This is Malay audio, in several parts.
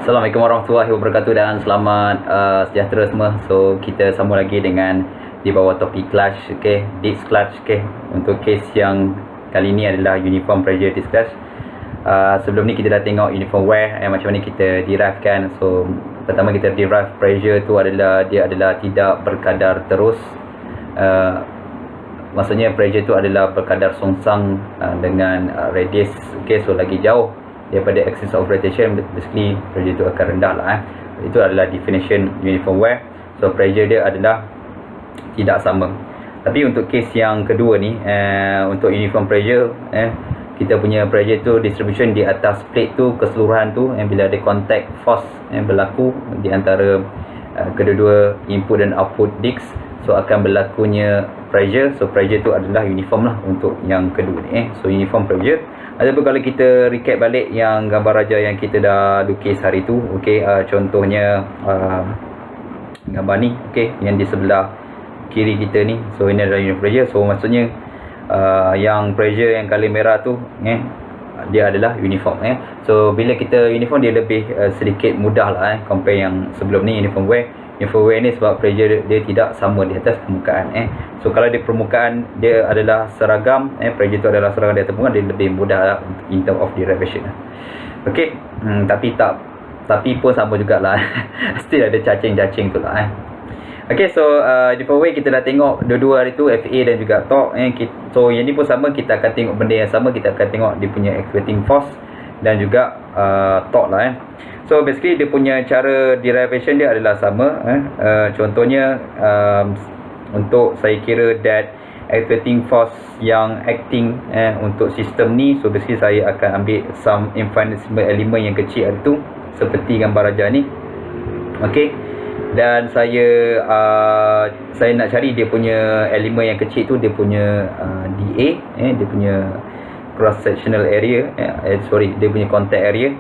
Assalamualaikum warahmatullahi wabarakatuh dan selamat sejahtera semua. So kita sambung lagi dengan di bawah topik clutch, okay, disc clutch, okay. Untuk case yang kali ini adalah uniform pressure disc clutch. Sebelum ni kita dah tengok uniform wear macam mana kita derive kan. So pertama kita derive pressure tu adalah dia adalah tidak berkadar terus. Maksudnya pressure tu adalah berkadar songsang dengan radius, okay. So lagi jauh daripada axis of rotation, basically pressure tu akan rendah lah. Itu adalah definition uniform wear. So pressure dia adalah tidak sama. Tapi untuk case yang kedua ni, untuk uniform pressure, kita punya pressure tu distribution di atas plate tu keseluruhan tu, bila ada contact force berlaku di antara kedua-dua input dan output disc, so akan berlakunya pressure. So pressure tu adalah uniform lah untuk yang kedua ni. So uniform pressure. Ataupun kalau kita recap balik yang gambar raja yang kita dah lukis hari tu, okey, contohnya gambar ni, okey, yang di sebelah kiri kita ni. So ini adalah uniform pressure. So maksudnya yang pressure yang color merah tu, dia adalah uniform. So bila kita uniform, dia lebih sedikit mudah lah compare yang sebelum ni uniform wear. Uniform wear ni sebab pressure dia tidak sama di atas permukaan. So kalau di permukaan dia adalah seragam, pressure tu adalah seragam di atas permukaan, dia lebih mudah lah in term of derivation. Okey, tapi pun sama jugalah. Still ada cacing-cacing tu lah. Okey, so uniform wear kita dah tengok dua-dua hari tu, FA dan juga torque. So yang ni pun sama, kita akan tengok benda yang sama. Kita akan tengok dia punya activating force dan juga torque lah. So basically dia punya cara derivation dia adalah sama. Contohnya untuk saya kira that activating force yang acting untuk sistem ni, so basically saya akan ambil some infinitesimal element yang kecil itu seperti gambar raja ni. Okey, dan saya nak cari dia punya elemen yang kecil tu, dia punya DA, dia punya cross sectional area, dia punya contact area.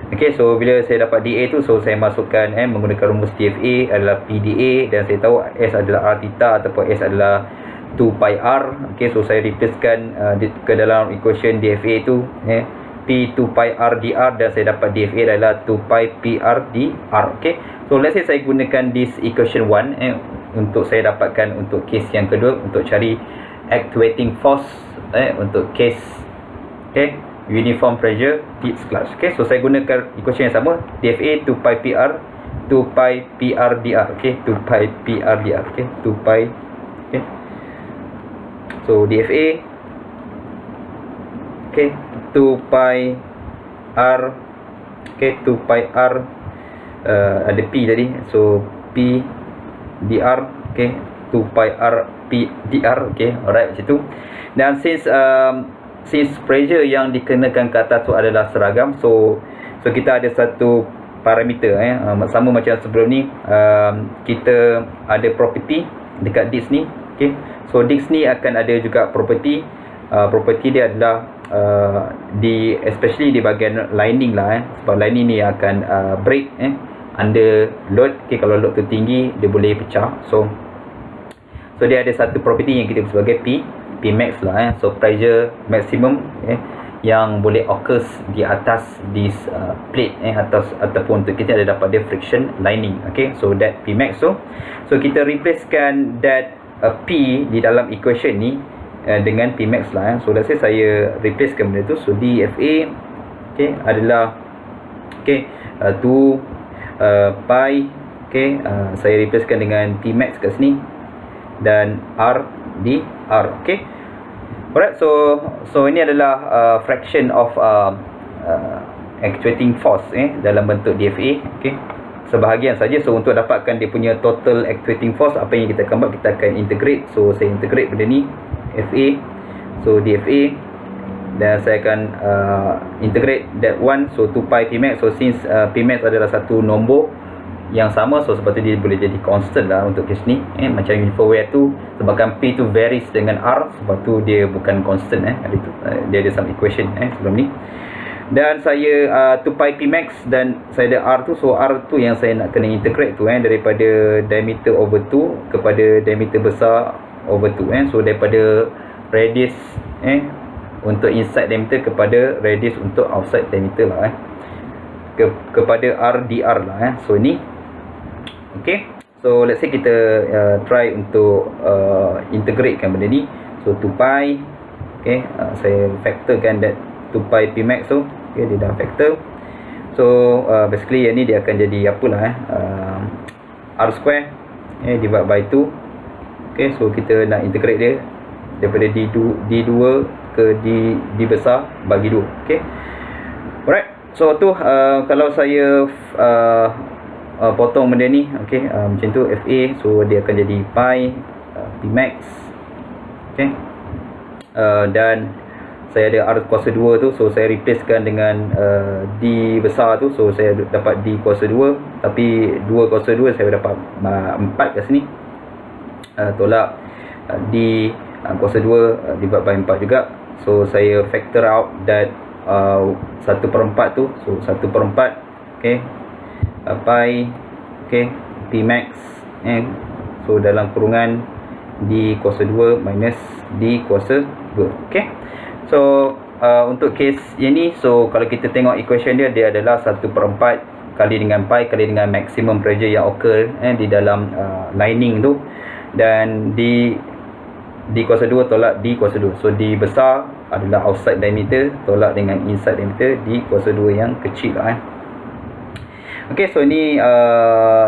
Okey, so bila saya dapat DA tu, so saya masukkan menggunakan rumus DFA adalah PDA, dan saya tahu S adalah R theta ataupun S adalah 2 pi R. Okey, so saya replacekan ke dalam equation DFA tu, P 2 pi R dr, dan saya dapat DFA adalah 2 pi PR dr. Okey, so let's say saya gunakan this equation 1 untuk saya dapatkan untuk case yang kedua, untuk cari activating force untuk case, okey, uniform pressure disc clutch. Okay, so saya gunakan equation yang sama, DFA 2 pi PR 2 pi PR dr. Okay, 2 pi PR dr. Okay, 2 pi. Okay, so DFA, okay, 2 pi R, okay, 2 pi R, ada P tadi, so P dr. Okay, 2 pi R P dr. Okay, alright, situ. Dan since pressure yang dikenakan ke atas tu adalah seragam, so kita ada satu parameter, sama macam sebelum ni. Kita ada property dekat disc ni. Okay, so disc ni akan ada juga property. Property dia adalah especially di bahagian lining lah, sebab lining ni akan break under load. Okay, kalau load tu tinggi, dia boleh pecah. So dia ada satu property yang kita sebagai P max lah, so pressure maximum yang boleh occurs di atas this plate atas, ataupun untuk kita ada dapat dia friction lining. Okay, so that P max. So kita replacekan that P di dalam equation ni dengan P max lah. So let's say saya replacekan benda tu, so DFA, okay, adalah, okay, 2 pi, okay, saya replacekan dengan P max kat sini, dan R di R. Okay, alright, so ini adalah fraction of actuating force dalam bentuk DFA. Okay, sebahagian saja. So untuk dapatkan dia punya total actuating force, apa yang kita akan buat, kita akan integrate. So saya integrate benda ni, FA, so DFA, dan saya akan integrate that one, so 2 pi P max. So since P max adalah satu nombor yang sama, so sepatutnya dia boleh jadi constant lah untuk case ni. Macam uniform wear tu, sebabkan P tu varies dengan R, sebab tu dia bukan constant. Dia ada some equation sebelum ni. Dan saya 2 pi P max, dan saya ada R tu, so R tu yang saya nak kena integrate tu, daripada diameter over 2 kepada diameter besar over 2. So daripada radius untuk inside diameter kepada radius untuk outside diameter lah. kepada RDR lah so ni okey. So let's say kita try untuk integratekan benda ni. So 2pi okey, saya factorkan that 2pi Pmax tu okey, dia dah factor. So basically yang ni dia akan jadi apalah R square divide by 2. okey, so kita nak integrate dia daripada D2 ke D besar bagi 2. okey, alright. So tu kalau saya potong benda ni okey, macam tu FA, so dia akan jadi pi Pmax. okey, dan saya ada R kuasa 2 tu, so saya replacekan dengan D besar tu, so saya dapat D kuasa 2, tapi 2 kuasa 2 saya dapat 4 kat sini, tolak D kuasa 2 divide by 4 juga. So saya factor out that 1/4 tu, so 1/4 okey, pi okey Pmax so dalam kurungan D kuasa 2 minus D kuasa 2. okey, so untuk case yang ni, so kalau kita tengok equation dia, dia adalah 1/4 kali dengan pi kali dengan maximum pressure yang occur di dalam lining tu, dan D kuasa 2 tolak D kuasa 2. So D besar adalah outside diameter tolak dengan inside diameter D kuasa 2 yang kecil lah okey, so ni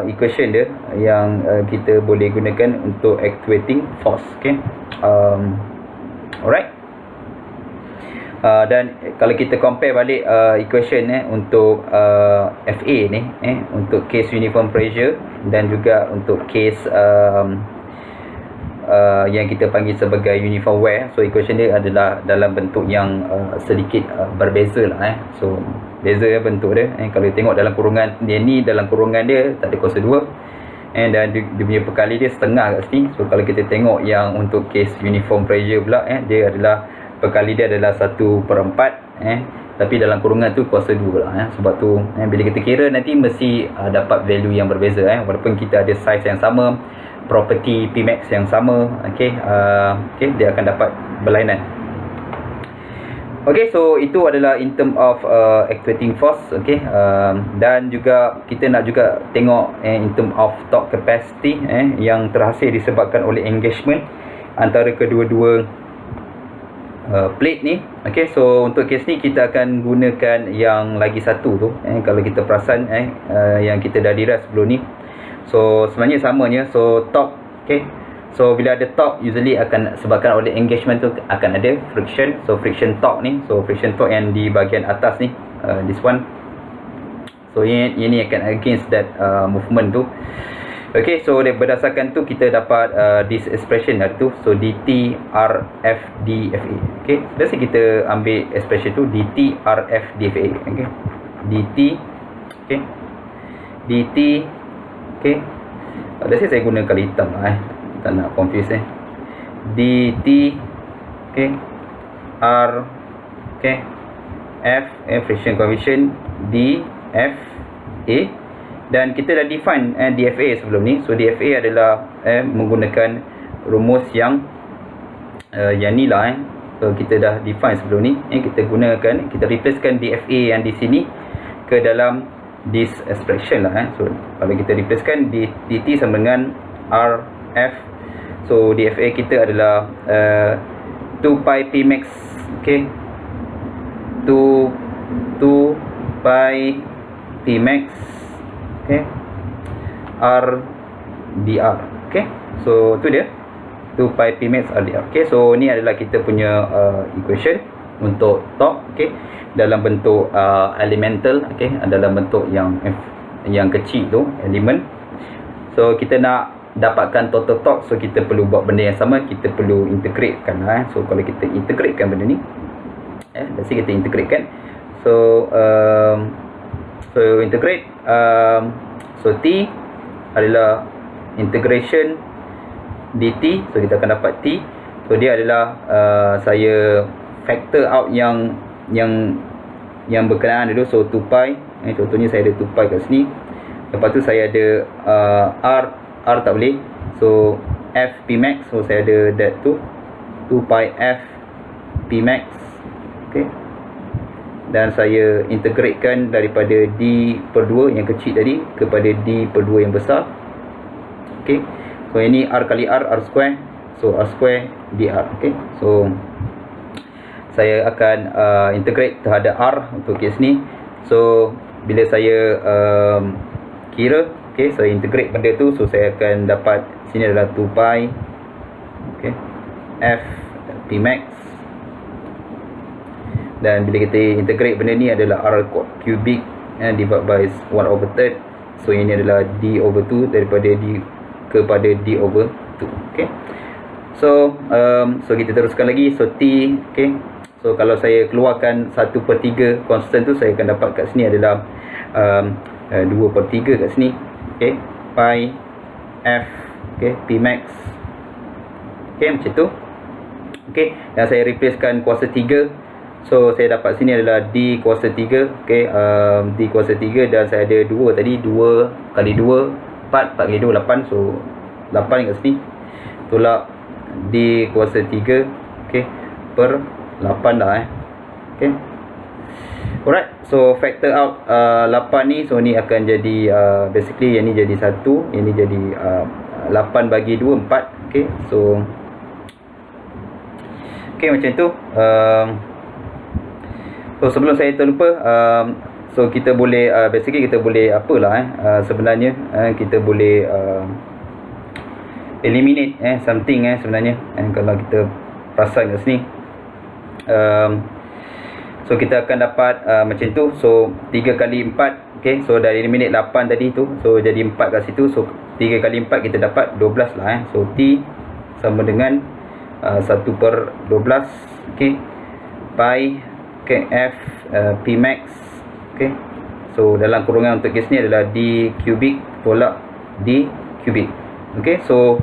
equation dia yang kita boleh gunakan untuk actuating force. okey, alright. Dan kalau kita compare balik equation untuk FA ni untuk case uniform pressure dan juga untuk case yang kita panggil sebagai uniform wear, so equation dia adalah dalam bentuk yang sedikit berbeza lah so beza bentuk dia kalau tengok dalam kurungan dia ni, dalam kurungan dia tak ada kuasa 2 dan dia punya perkali dia setengah kat sini. So kalau kita tengok yang untuk case uniform pressure pula dia adalah perkali dia adalah 1/4 tapi dalam kurungan tu kuasa 2 lah sebab tu bila kita kira nanti mesti dapat value yang berbeza walaupun kita ada size yang sama, property Pmax yang sama, okey, dia akan dapat berlainan. okey, so itu adalah in term of actuating force. okey, dan juga kita nak juga tengok in term of torque capacity yang terhasil disebabkan oleh engagement antara kedua-dua plate ni. okey, so untuk case ni kita akan gunakan yang lagi satu tu kalau kita perasan yang kita dah diras sebelum ni. So sebenarnya samanya, so torque, okey, so bila ada torque usually akan sebabkan oleh engagement tu akan ada friction. So friction torque ni, so friction torque yang di bahagian atas ni, this one, so ini akan against that movement tu. okey, so berdasarkan tu kita dapat this expression tu, so dt rf dfa. okey, let's say kita ambil expression tu dt rf dfa. okey, dt, okey, dt, okey, let's say saya guna kali hitam lah tak nak confuse dt, okey, r, okey, f friction coefficient dfa, dan kita dah define dfa sebelum ni. So dfa adalah menggunakan rumus yang ni lah so kita dah define sebelum ni kita gunakan, kita replacekan dfa yang di sini ke dalam this expression lah so kalau kita replacekan dt sama dengan rf, so dfa kita adalah 2pi Pmax, okey, 2pi Pmax, okey, r dr. okey, so tu dia 2pi Pmax r dr. okey, so ni adalah kita punya equation untuk torque, okey, dalam bentuk elemental, okey, dalam bentuk yang kecil tu, elemen. So kita nak dapatkan total torque, so kita perlu buat benda yang sama, kita perlu integratekan so kalau kita integratekan benda ni let's say kita integratekan, so integrate, so T adalah integration dt, so kita akan dapat T, so dia adalah saya factor out yang berkenaan dulu, so 2pi, contohnya saya ada 2pi kat sini, lepas tu saya ada R tak boleh, so F Pmax, so saya ada that tu 2pi F Pmax, okey, dan saya integratekan daripada D per 2 yang kecil tadi kepada D per 2 yang besar. Okey, so ini R kali R square, so R square dr. Okey, so saya akan integrate terhadap R untuk kes ni. So bila saya kira, okey, saya integrate benda tu, so saya akan dapat sini adalah 2 pi, okey, F P max, dan bila kita integrate benda ni adalah R cubic divide by 1/3. So ini adalah D over 2 daripada D kepada D over 2. Okay, so kita teruskan lagi. So T, okay, so kalau saya keluarkan 1/3 constant tu, saya akan dapat kat sini adalah 2/3 kat sini. Okay, pi F, okay, P max, okay, macam tu. Okay, dan saya replacekan kuasa 3. So saya dapat sini adalah D kuasa 3. Okay, D kuasa 3, dan saya ada 2 tadi, 2 kali 2 4, 4 kali 2 8. So 8 kat sini, tolak D kuasa 3, okay, per 8 dah. Okay, alright, so factor out 8 ni, so ni akan jadi basically yang ni jadi 1, yang ni jadi 8 bagi 2 4. Okay, so okay, macam tu. So sebelum saya terlupa, so kita boleh basically kita boleh apalah sebenarnya kita boleh eliminate something sebenarnya kalau kita perasan kat sini. So kita akan dapat macam tu. So 3 kali 4, okay, so dari eliminate 8 tadi tu, so jadi 4 kat situ. So 3 kali 4 kita dapat 12 lah. So T sama dengan 1/12, okay, pi, okay, F P max, okay. So dalam kurungan untuk kes ni adalah D cubic tolak D cubic. Okay, so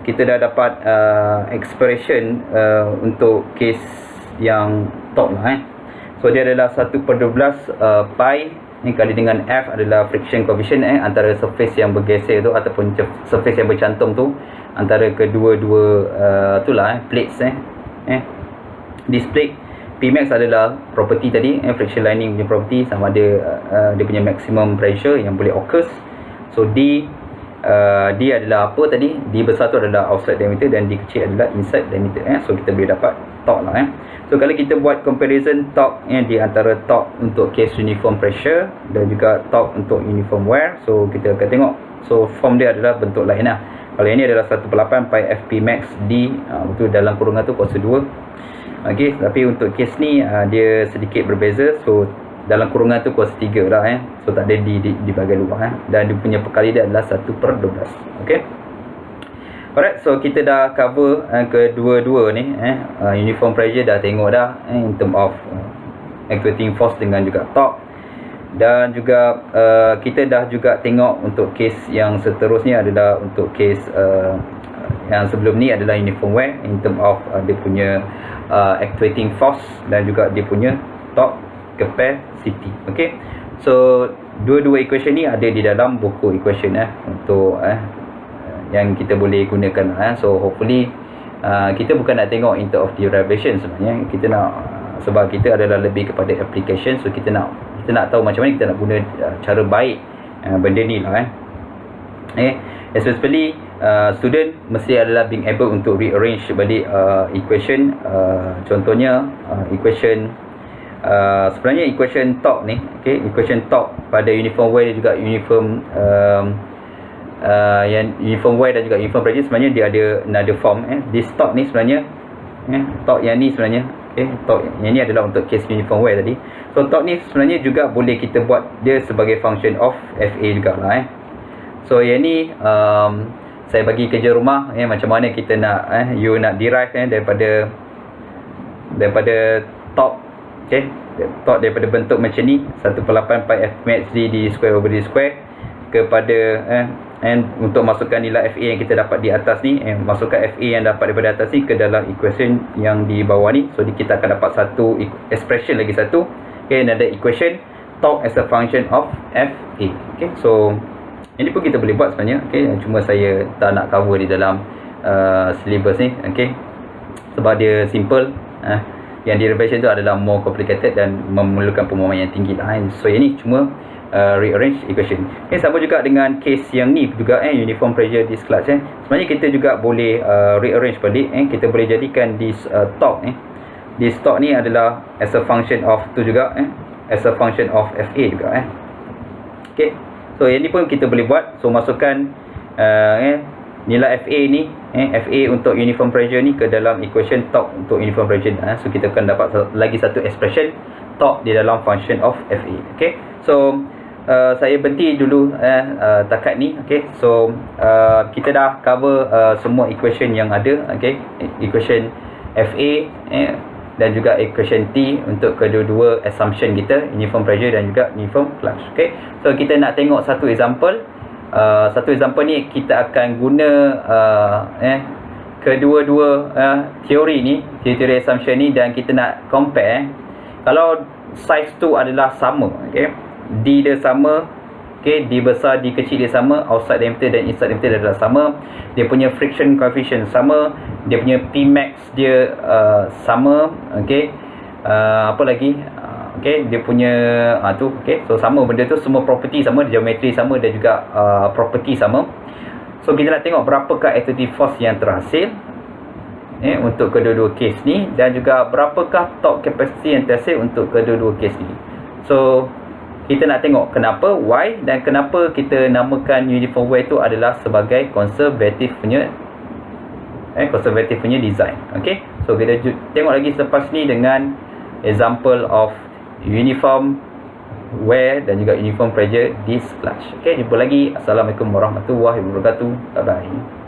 kita dah dapat expression untuk kes yang top lah. So dia adalah 1/12 pi ni kali dengan F adalah friction coefficient antara surface yang bergeser tu ataupun surface yang bercantum tu antara kedua-dua itulah plates this plate. P max adalah property tadi, friction lining punya property, sama ada dia punya maximum pressure yang boleh occurs. So D adalah apa tadi? D besar tu adalah outside diameter dan D kecil adalah inside diameter. So kita boleh dapat torque lah. So kalau kita buat comparison torque di antara torque untuk case uniform pressure dan juga torque untuk uniform wear, so kita akan tengok. So form dia adalah bentuk lain lah. Kalau ini adalah 1/8 pi Fp max D, betul dalam kurungan tu kuasa 2. Okay, tapi untuk kes ni dia sedikit berbeza. So dalam kurungan tu kuasa 3 lah so tak ada di bahagian luar dan dia punya perkali dia adalah 1/12. Okay, alright, so kita dah cover kedua-dua ni uniform pressure dah tengok dah in term of actuating force dengan juga torque, dan juga kita dah juga tengok untuk kes yang seterusnya adalah untuk kes yang sebelum ni adalah uniform wear in term of dia punya actuating force dan juga dia punya torque capacity. Okay, so dua-dua equation ni ada di dalam buku equation untuk yang kita boleh gunakan so hopefully kita bukan nak tengok in terms of derivation sebenarnya, kita nak sebab kita adalah lebih kepada application. So kita nak tahu macam mana kita nak guna cara baik benda ni lah especially student mesti adalah being able untuk rearrange balik equation. Contohnya equation sebenarnya equation torque ni, okay, equation torque pada uniform wear dan juga uniform yang uniform wear dan juga uniform pressure sebenarnya dia ada another form this torque ni sebenarnya torque yang ni sebenarnya, okay, torque yang ni adalah untuk case uniform wear tadi. So torque ni sebenarnya juga boleh kita buat dia sebagai function of FA jugalah So yang ni saya bagi kerja rumah macam mana kita nak you nak derive daripada torque, okay, torque daripada bentuk macam ni 1/8 pi F max D square over D square kepada untuk masukkan nilai FA yang kita dapat di atas ni, masukkan FA yang dapat daripada atas ni ke dalam equation yang di bawah ni. So kita akan dapat satu expression lagi satu, okay, another equation torque as a function of FA. Okay, so ini pun kita boleh buat sebenarnya, okay, cuma saya tak nak cover di dalam syllabus ni, okay, sebab dia simple Yang derivation tu adalah more complicated dan memerlukan pemahaman yang tinggi lah. So ini cuma rearrange equation. Sama juga dengan case yang ni juga uniform pressure discharge. Sebenarnya kita juga boleh rearrange balik. Kita boleh jadikan this torque this torque ni adalah as a function of tu juga as a function of FA juga Okay. So yang ni pun kita boleh buat. So masukkan nilai FA ni FA untuk uniform pressure ni ke dalam equation torque untuk uniform pressure. So kita akan dapat lagi satu expression torque di dalam function of FA. Okay. So saya berhenti dulu takat ni. Okay. So kita dah cover semua equation yang ada. Okay. Equation FA dan juga equation T untuk kedua-dua assumption kita, uniform pressure dan juga uniform flux. Okay. So kita nak tengok satu example. Satu example ni kita akan guna kedua-dua teori ni, teori assumption ni, dan kita nak compare. Kalau size tu adalah sama, okay, D dia sama, okay, D besar, D kecil dia sama, outside diameter dan inside diameter adalah sama, dia punya friction coefficient sama, dia punya Pmax dia sama, okay, apa lagi, okay, dia punya tu, okay, so sama benda tu, semua property sama, geometri sama dan juga property sama. So kita nak tengok berapakah attractive force yang terhasil untuk kedua-dua case ni, dan juga berapakah torque capacity yang terhasil untuk kedua-dua case ni. So kita nak tengok kenapa, why, dan kenapa kita namakan uniform wear tu adalah sebagai konservatif punya design. Okay, so kita tengok lagi selepas ni dengan example of uniform wear dan juga uniform pressure discharge. Okay, jumpa lagi. Assalamualaikum warahmatullahi wabarakatuh. Bye bye.